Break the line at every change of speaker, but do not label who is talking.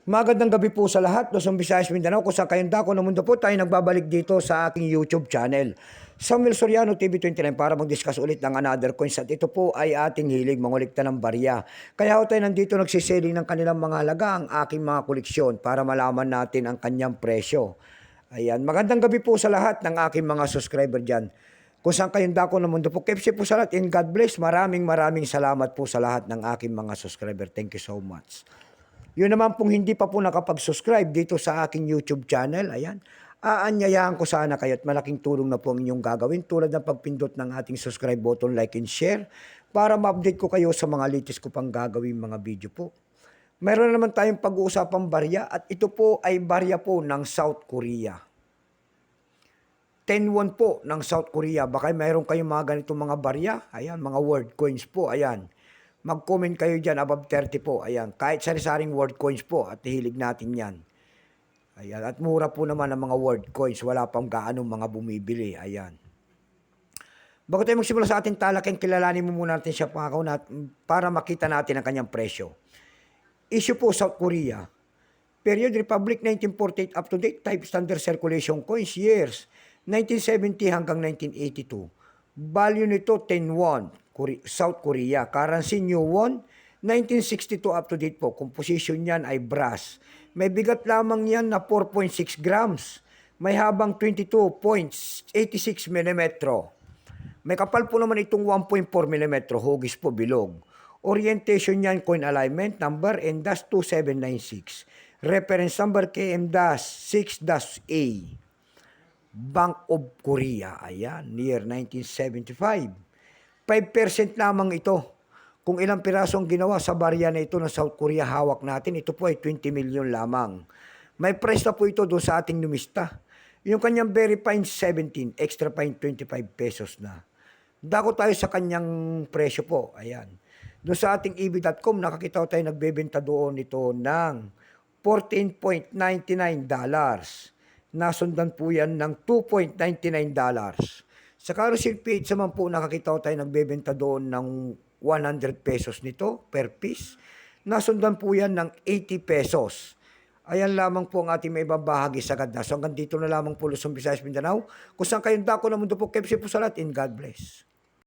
Magandang gabi po sa lahat, Luzon, Visayas, Mindanao, kung saan kayong dako ng mundo po tayo nagbabalik dito sa aking YouTube channel. Samuel Soriano TV29 para mag-discuss ulit ng another coins at ito po ay ating hilig mangulikta ng barya. Kaya ako tayo nandito nagsiselling ng kanilang mga halaga ang aking mga koleksyon para malaman natin ang kanyang presyo. Ayan, magandang gabi po sa lahat ng aking mga subscriber dyan. Kung saan kayong dako ng mundo po, keep safe po sa lahat and God bless. Maraming salamat po sa lahat ng aking mga subscriber. Thank you so much. Yun naman pong hindi pa po nakapag-subscribe dito sa aking YouTube channel, ayan, aanyayahan ko sana kayo at malaking tulong na po ang inyong gagawin tulad ng pagpindot ng ating subscribe button, like and share para ma-update ko kayo sa mga latest ko pang gagawin mga video po. Meron na naman tayong pag-uusapang barya at ito po ay barya po ng South Korea. 10-1 po ng South Korea. Baka mayroon kayong mga ganitong mga barya, ayan, mga word coins po, ayan. Mag-comment kayo dyan, above 30 po. Ayan, kahit sari-saring word coins po at hilig natin yan. Ayan, at mura po naman ang mga word coins. Wala pang gaano mga bumibili. Ayan. Bago tayo magsimula sa ating talaking, kilalanin mo muna natin siya para makita natin ang kanyang presyo. Issue po South Korea. Period Republic 1948 up to date. Type standard circulation coins. Years 1970 hanggang 1982. Value nito 10 won. South Korea. Currency new won, 1962 up to date po. Composition niyan ay brass. May bigat lamang yan na 4.6 grams. May habang 22.86 mm. May kapal po naman itong 1.4 mm. Hugis po bilog. Orientation niyan, coin alignment number N-2796. Reference number KM-6-A. Bank of Korea. Ayan, year 1975. 5% lamang ito. Kung ilang piraso ang ginawa sa barya na ito ng South Korea hawak natin, ito po ay 20 million lamang. May price na po ito doon sa ating numista. Yung kanyang very fine 17, extra fine 25 pesos na. Dako tayo sa kanyang presyo po. Ayan. Doon sa ating EB.com, nakakita ko tayo nagbebenta doon ito ng $14.99. Nasundan po yan ng $2.99. Sa Carousel PH naman po, nakakita ko tayo nagbebenta doon ng 100 pesos nito per piece. Nasundan po yan ng 80 pesos. Ayan lamang po ang ating may babahagi sa ganda. So hanggang dito na lamang po Luzon, Visayas, Mindanao. Kung saan kayong dako ng mundo po, keep safe po sa lahat and God bless.